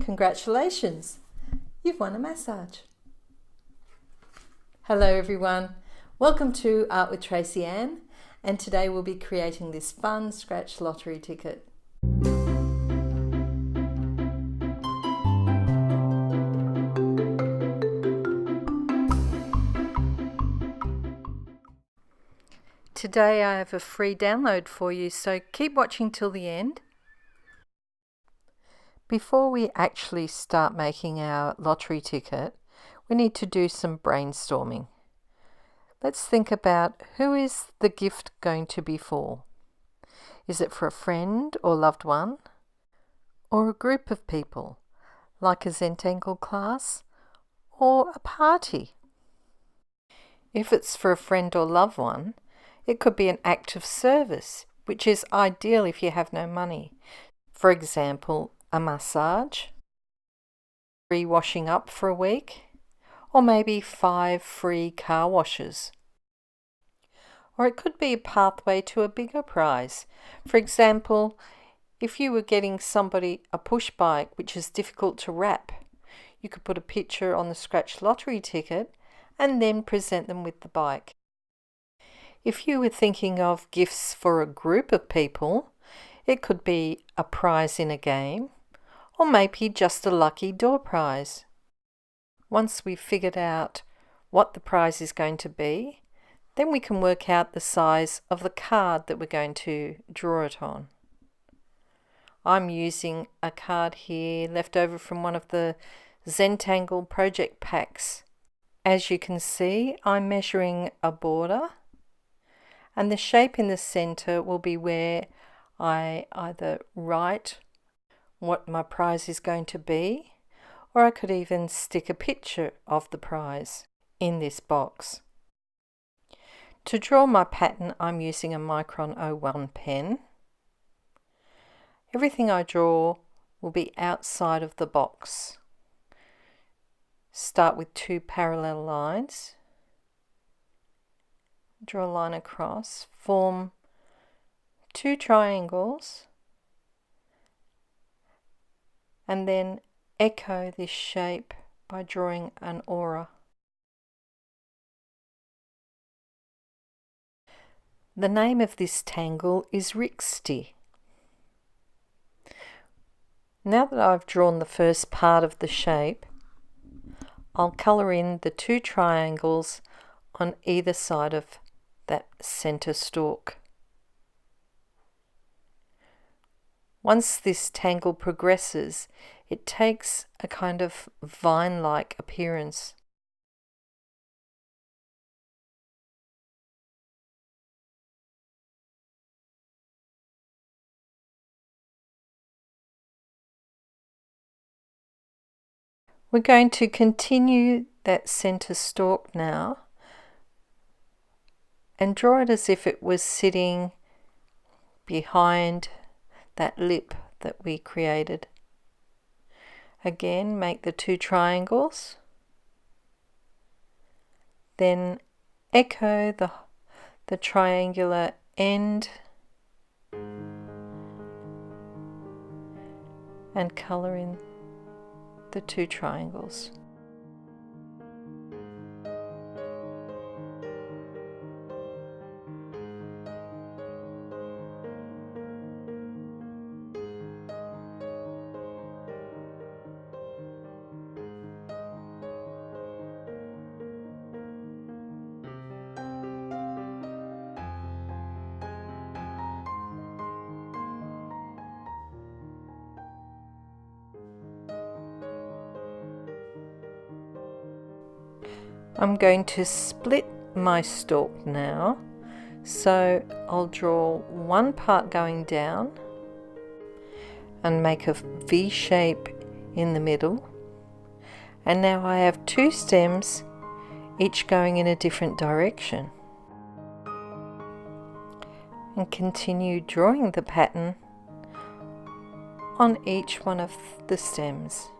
Congratulations, you've won a massage. Hello everyone, welcome to Art with Tracy Anne, and today we'll be creating this fun scratch lottery ticket. Today I have a free download for you, so keep watching till the end. Before we actually start making our lottery ticket, we need to do some brainstorming. Let's think about who is the gift going to be for. Is it for a friend or loved one? Or a group of people, like a Zentangle class or a party? If it's for a friend or loved one, it could be an act of service, which is ideal if you have no money. For example, a massage, free washing up for a week, or maybe 5 free car washes. Or it could be a pathway to a bigger prize. For example, if you were getting somebody a push bike which is difficult to wrap, you could put a picture on the scratch lottery ticket and then present them with the bike. If you were thinking of gifts for a group of people, it could be a prize in a game, or maybe just a lucky door prize. Once we've figured out what the prize is going to be, then we can work out the size of the card that we're going to draw it on. I'm using a card here left over from one of the Zentangle project packs. As you can see, I'm measuring a border, and the shape in the center will be where I either write what my prize is going to be, or I could even stick a picture of the prize in this box. To draw my pattern, I'm using a Micron 01 pen. Everything I draw will be outside of the box. Start with 2 parallel lines. Draw a line across, form 2 triangles, and then echo this shape by drawing an aura. The name of this tangle is Rixty. Now that I've drawn the first part of the shape, I'll colour in the 2 triangles on either side of that centre stalk. Once this tangle progresses, it takes a kind of vine-like appearance. We're going to continue that centre stalk now and draw it as if it was sitting behind that lip that we created. Again, make the 2 triangles, then echo the triangular end and colour in the 2 triangles. I'm going to split my stalk now, so I'll draw one part going down and make a V shape in the middle, and now I have 2 stems, each going in a different direction, and continue drawing the pattern on each one of the stems.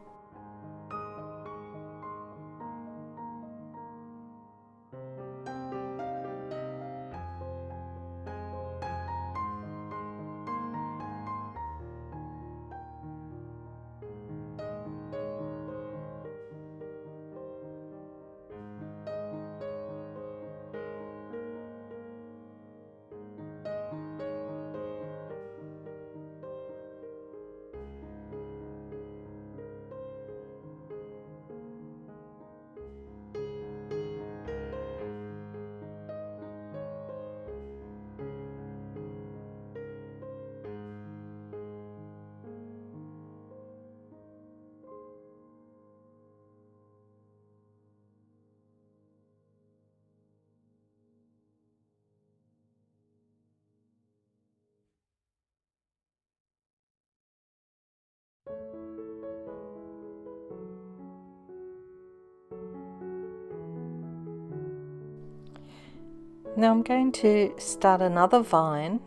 Now I'm going to start another vine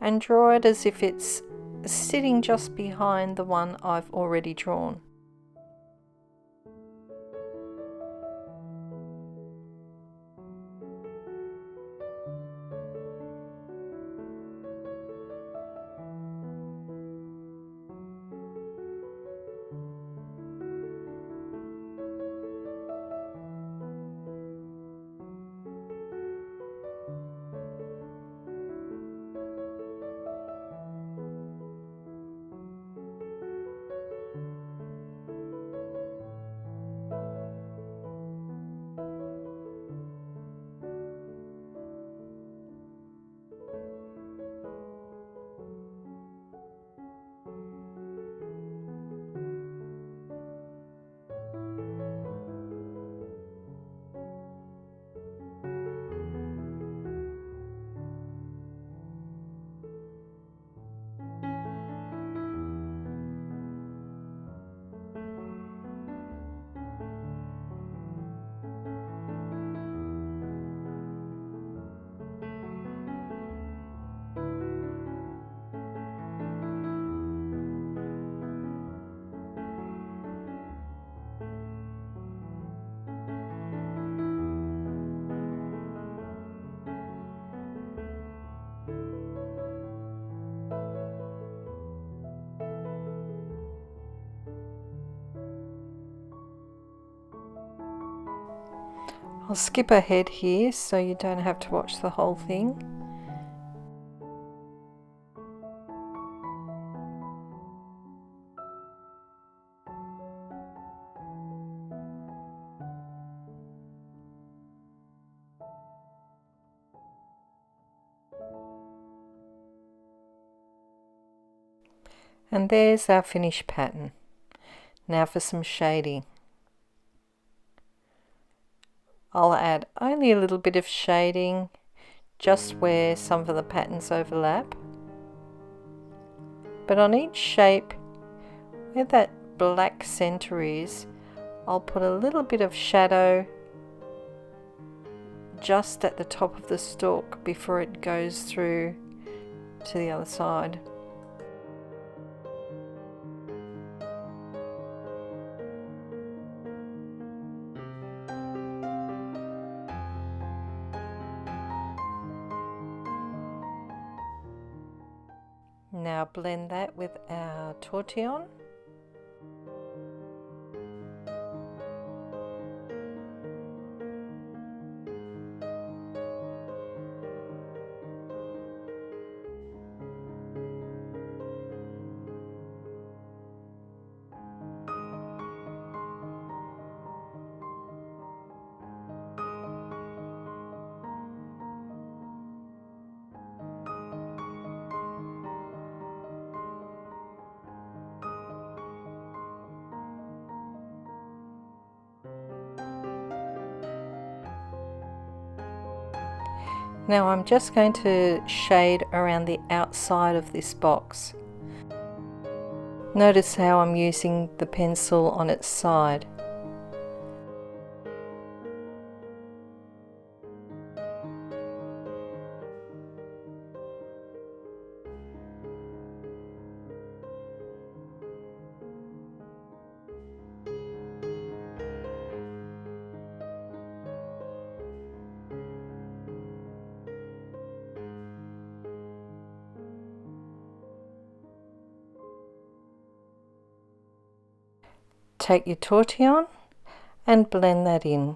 and draw it as if it's sitting just behind the one I've already drawn. I'll skip ahead here so you don't have to watch the whole thing. And there's our finished pattern. Now for some shading. I'll add only a little bit of shading just where some of the patterns overlap. But on each shape, where that black center is, I'll put a little bit of shadow just at the top of the stalk before it goes through to the other side. Now blend that with our tortillon. Now I'm just going to shade around the outside of this box. Notice how I'm using the pencil on its side. Take your tortillon and blend that in.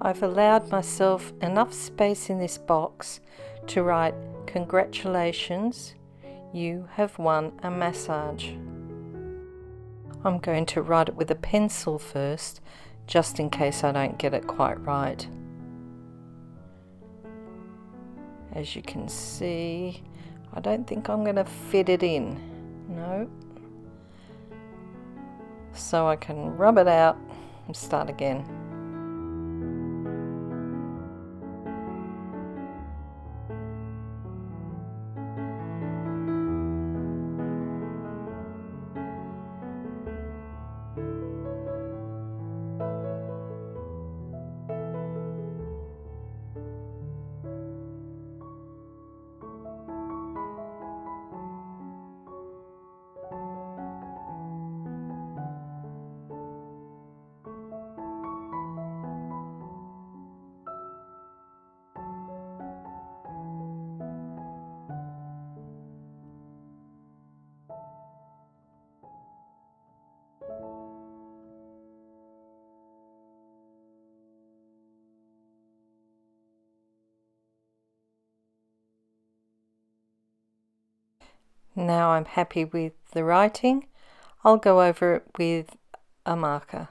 I've allowed myself enough space in this box to write, "Congratulations, you have won a massage." I'm going to write it with a pencil first, just in case I don't get it quite right. As you can see, I don't think I'm going to fit it in. No. So I can rub it out and start again. Now I'm happy with the writing. I'll go over it with a marker.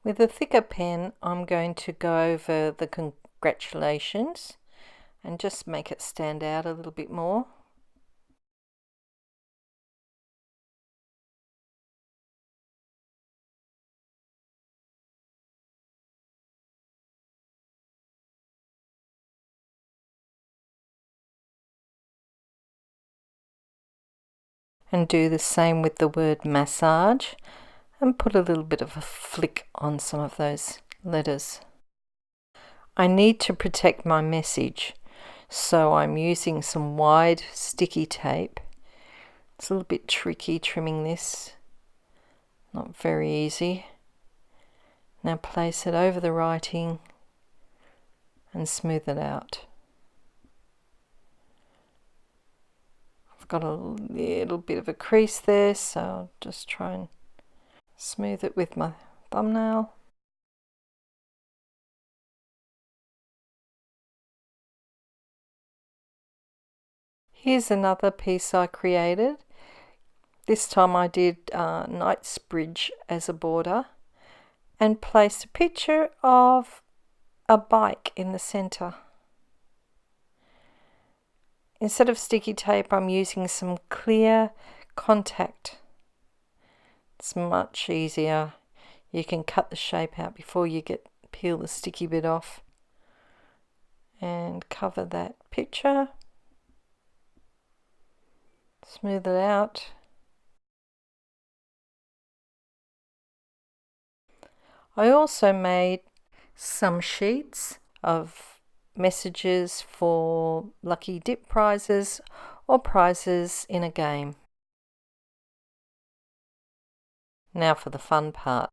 With a thicker pen, I'm going to go over the congratulations and just make it stand out a little bit more. And do the same with the word massage and put a little bit of a flick on some of those letters. I need to protect my message, so I'm using some wide sticky tape. It's a little bit tricky trimming this, not very easy. Now place it over the writing and smooth it out. I've got a little bit of a crease there, so I'll just try and smooth it with my thumbnail. Here's another piece I created. This time I did Knightsbridge as a border and placed a picture of a bike in the center. Instead of sticky tape, I'm using some clear contact. It's much easier. You can cut the shape out before you peel the sticky bit off and cover that picture. Smooth it out. I also made some sheets of messages for lucky dip prizes or prizes in a game. Now for the fun part.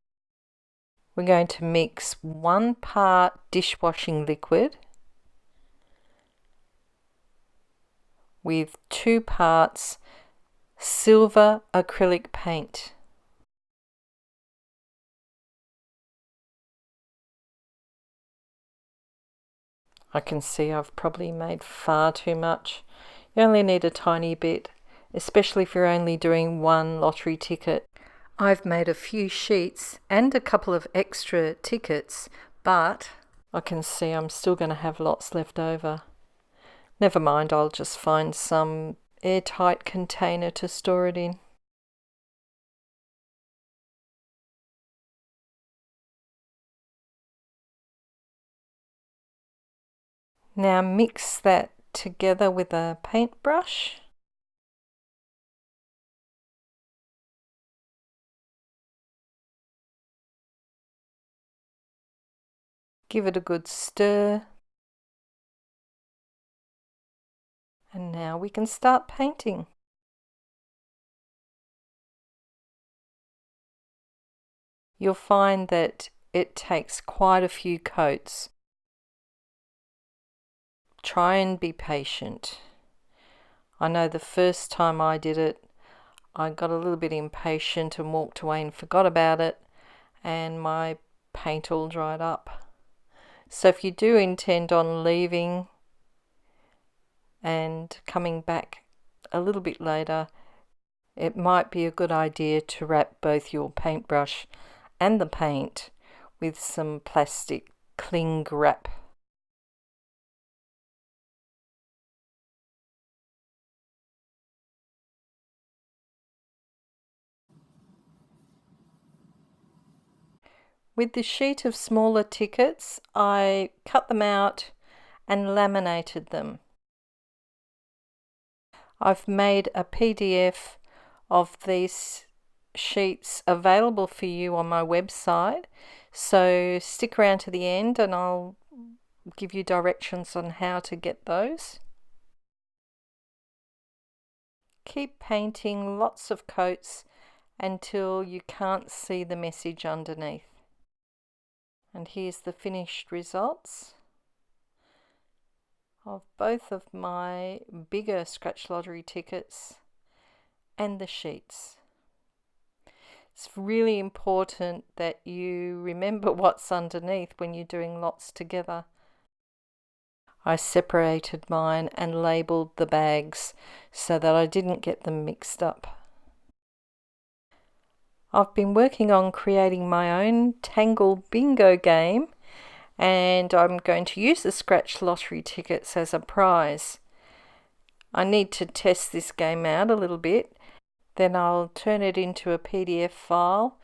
We're going to mix 1 part dishwashing liquid with 2 parts silver acrylic paint. I can see I've probably made far too much. You only need a tiny bit, especially if you're only doing 1 lottery ticket. I've made a few sheets and a couple of extra tickets, but I can see I'm still going to have lots left over. Never mind, I'll just find some airtight container to store it in. Now mix that together with a paintbrush. Give it a good stir. And now we can start painting. You'll find that it takes quite a few coats. try and be patient. I know the first time I did it, I got a little bit impatient and walked away and forgot about it, and my paint all dried up. So if you do intend on leaving and coming back a little bit later, it might be a good idea to wrap both your paintbrush and the paint with some plastic cling wrap. With the sheet of smaller tickets, I cut them out and laminated them. I've made a PDF of these sheets available for you on my website, so stick around to the end and I'll give you directions on how to get those. Keep painting lots of coats until you can't see the message underneath. And here's the finished results of both of my bigger scratch lottery tickets and the sheets. It's really important that you remember what's underneath when you're doing lots together. I separated mine and labelled the bags so that I didn't get them mixed up. I've been working on creating my own Tangle Bingo game, and I'm going to use the scratch lottery tickets as a prize. I need to test this game out a little bit, then I'll turn it into a PDF file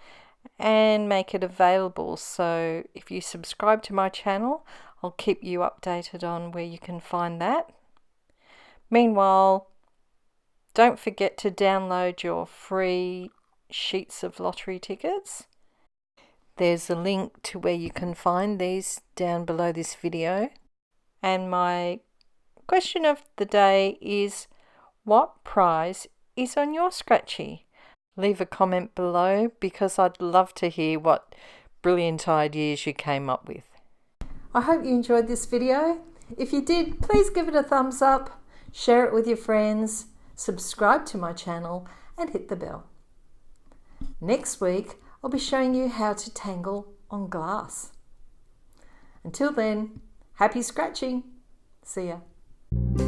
and make it available. So if you subscribe to my channel, I'll keep you updated on where you can find that. Meanwhile, don't forget to download your free sheets of lottery tickets. There's a link to where you can find these down below this video. And my question of the day is, what prize is on your scratchy? Leave a comment below because I'd love to hear what brilliant ideas you came up with. I hope you enjoyed this video. If you did, please give it a thumbs up, share it with your friends, subscribe to my channel and hit the bell. Next week, I'll be showing you how to tangle on glass. Until then, happy scratching. See ya.